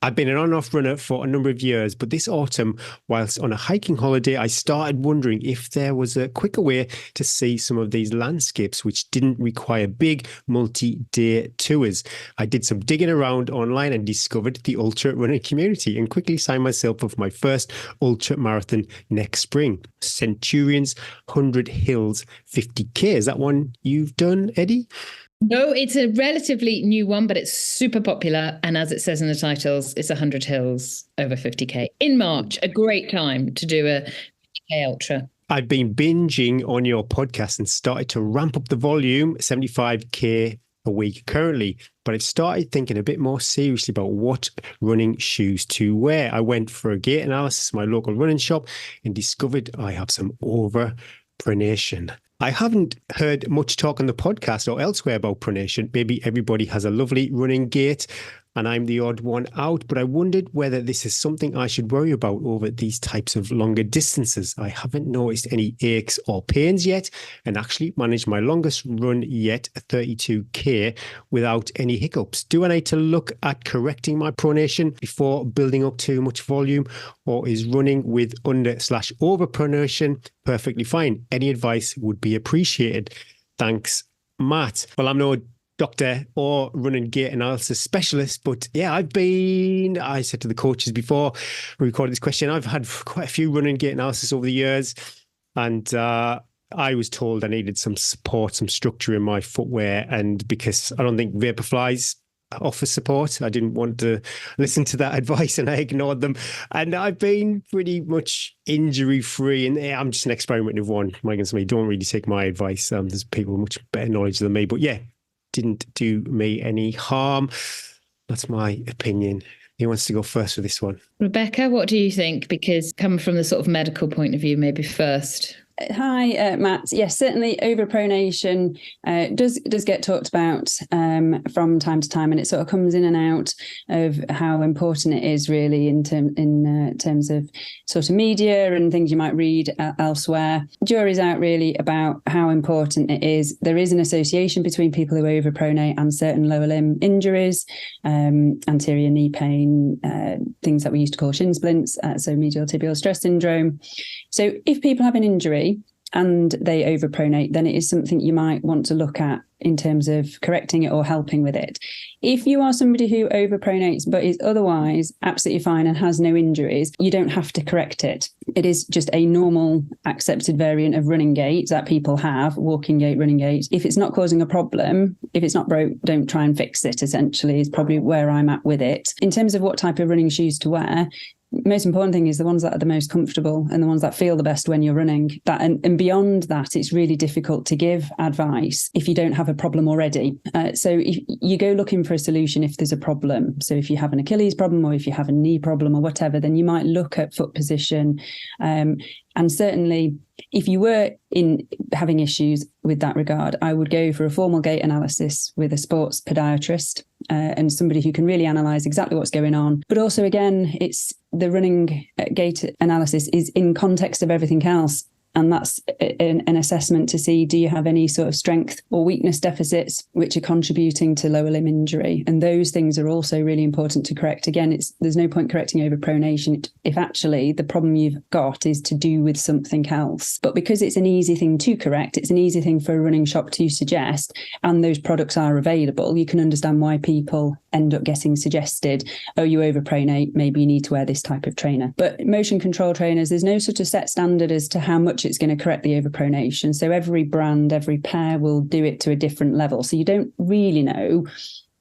I've been an on-off runner for a number of years, but this autumn, whilst on a hiking holiday, I started wondering if there was a quicker way to see some of these landscapes which didn't require big multi-day tours. I did some digging around online and discovered the ultra running community and quickly signed myself up for my first ultra marathon next spring. Centurions 100 Hills 50K. Is that one you've done, Eddie? No, it's a relatively new one, but it's super popular. And as it says in the titles, it's 100 hills over 50K in March. A great time to do a 50K ultra. I've been binging on your podcast and started to ramp up the volume, 75K a week currently. But I've started thinking a bit more seriously about what running shoes to wear. I went for a gait analysis in my local running shop and discovered I have some Over Pronation. I haven't heard much talk on the podcast or elsewhere about pronation. Maybe everybody has a lovely running gait and I'm the odd one out, but I wondered whether this is something I should worry about over these types of longer distances. I haven't noticed any aches or pains yet and actually managed my longest run yet, 32K, without any hiccups. Do I need to look at correcting my pronation before building up too much volume, or is running with under/over pronation perfectly fine? Any advice would be appreciated. Thanks, Matt. Well, I'm no doctor or running gait analysis specialist, but yeah, I said to the coaches before we recorded this question, I've had quite a few running gait analysis over the years, and I was told I needed some support, some structure in my footwear, and because I don't think Vaporflies offer support, I didn't want to listen to that advice and I ignored them, and I've been pretty much injury free, and I'm just an experimental one. Don't really take my advice. There's people with much better knowledge than me, but yeah, didn't do me any harm. That's my opinion. Who wants to go first with this one? Rebecca, what do you think? Because coming from the sort of medical point of view, maybe first. Hi, Matt. Yes, certainly overpronation does get talked about from time to time, and it sort of comes in and out of how important it is really in terms of sort of media and things you might read elsewhere. Jury's out really about how important it is. There is an association between people who overpronate and certain lower limb injuries, anterior knee pain, things that we used to call shin splints, so medial tibial stress syndrome. So if people have an injury and they overpronate, then it is something you might want to look at in terms of correcting it or helping with it. If you are somebody who overpronates but is otherwise absolutely fine and has no injuries, you don't have to correct it. It is just a normal accepted variant of running gait that people have, walking gait, running gait. If it's not causing a problem, if it's not broke, don't try and fix it, essentially, is probably where I'm at with it. In terms of what type of running shoes to wear, most important thing is the ones that are the most comfortable and the ones that feel the best when you're running. That and beyond that, it's really difficult to give advice if you don't have a problem already. So if you go looking for a solution if there's a problem. So if you have an Achilles problem or if you have a knee problem or whatever, then you might look at foot position. And certainly, if you were in having issues with that regard, I would go for a formal gait analysis with a sports podiatrist and somebody who can really analyse exactly what's going on. But also, again, it's the running gait analysis is in context of everything else. And that's an assessment to see, do you have any sort of strength or weakness deficits which are contributing to lower limb injury? And those things are also really important to correct. Again, there's no point correcting overpronation if actually the problem you've got is to do with something else. But because it's an easy thing to correct, it's an easy thing for a running shop to suggest, and those products are available, you can understand why people end up getting suggested, oh, you overpronate, maybe you need to wear this type of trainer. But motion control trainers, there's no sort of set standard as to how much it's going to correct the overpronation. So every brand, every pair will do it to a different level. So you don't really know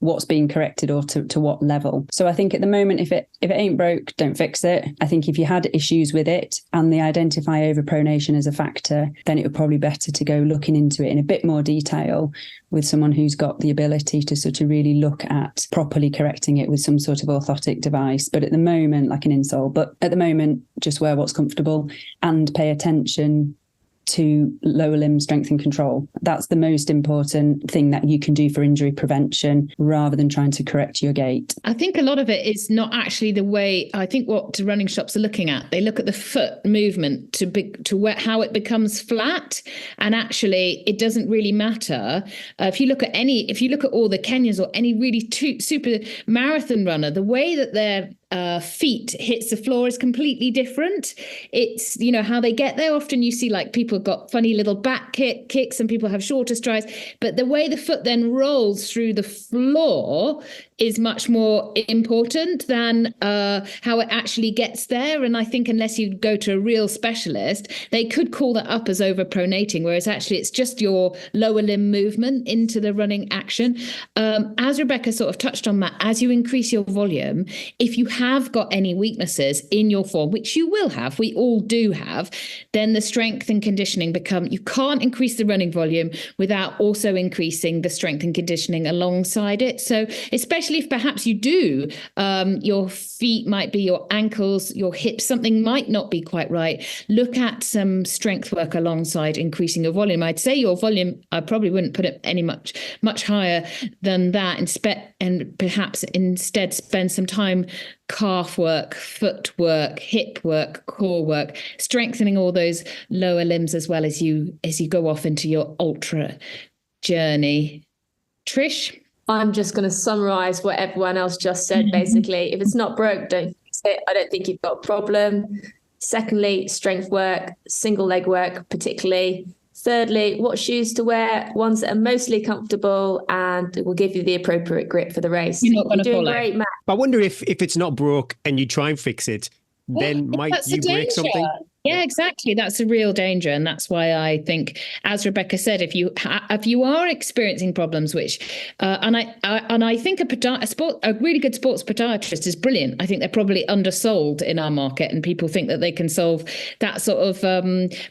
what's being corrected or to what level. So I think at the moment, if it ain't broke, don't fix it. I think if you had issues with it and they identify overpronation as a factor, then it would probably be better to go looking into it in a bit more detail with someone who's got the ability to sort of really look at properly correcting it with some sort of orthotic device. But at the moment, like an insole, but at the moment, just wear what's comfortable and pay attention to lower limb strength and control. That's the most important thing that you can do for injury prevention, rather than trying to correct your gait. I think a lot of it is not actually the way, I think what running shops are looking at. They look at the foot movement how it becomes flat. And actually, it doesn't really matter. If you look at all the Kenyans or any really super marathon runner, the way that their feet hits the floor is completely different. It's, how they get there. Often you see like people got funny little back kicks and people have shorter strides, but the way the foot then rolls through the floor is much more important than how it actually gets there. And I think unless you go to a real specialist, they could call that up as overpronating, whereas actually it's just your lower limb movement into the running action. As Rebecca sort of touched on, Matt, as you increase your volume, if you have got any weaknesses in your form, which you will have, we all do have, then the strength and conditioning you can't increase the running volume without also increasing the strength and conditioning alongside it. So especially if perhaps you do, your feet might be, your ankles, your hips, something might not be quite right. Look at some strength work alongside increasing your volume. I'd say your volume, I probably wouldn't put it any much higher than that, and perhaps instead spend some time calf work, foot work, hip work, core work, strengthening all those lower limbs as well as you go off into your ultra journey. Trish? I'm just going to summarize what everyone else just said. Basically, if it's not broke, don't fix it. I don't think you've got a problem. Secondly, strength work, single leg work particularly. Thirdly, what shoes to wear, ones that are mostly comfortable and will give you the appropriate grip for the race. You're not going to doing follow. Great, Matt. I wonder if it's not broke and you try and fix it, then might you break something? Yeah, exactly. That's a real danger. And that's why I think, as Rebecca said, if you are experiencing problems, which, and I think a really good sports podiatrist is brilliant. I think they're probably undersold in our market, and people think that they can solve that sort of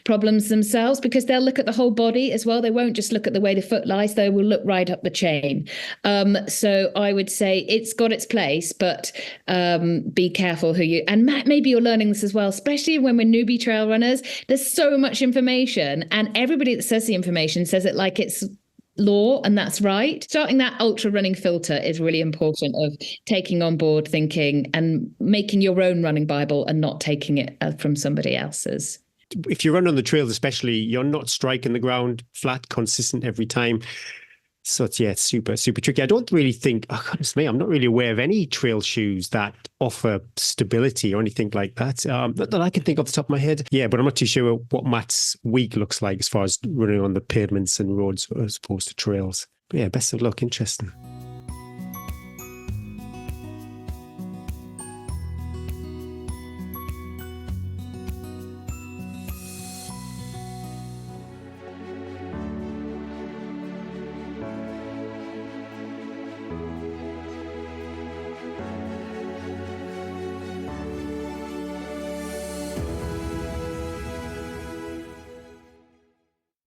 problems themselves, because they'll look at the whole body as well. They won't just look at the way the foot lies. They will look right up the chain. So I would say it's got its place, but be careful and Matt, maybe you're learning this as well, especially when we're newbie trail runners. There's so much information, and everybody that says the information says it like it's law, and that's right. Starting that ultra running filter is really important, of taking on board thinking and making your own running Bible and not taking it from somebody else's. If you run on the trails especially, you're not striking the ground flat consistent every time. So it's super, super tricky. I don't really think, goodness me, I'm not really aware of any trail shoes that offer stability or anything like that. Not that I can think off the top of my head. Yeah, but I'm not too sure what Matt's week looks like as far as running on the pavements and roads as opposed to trails. But yeah, best of luck. Interesting.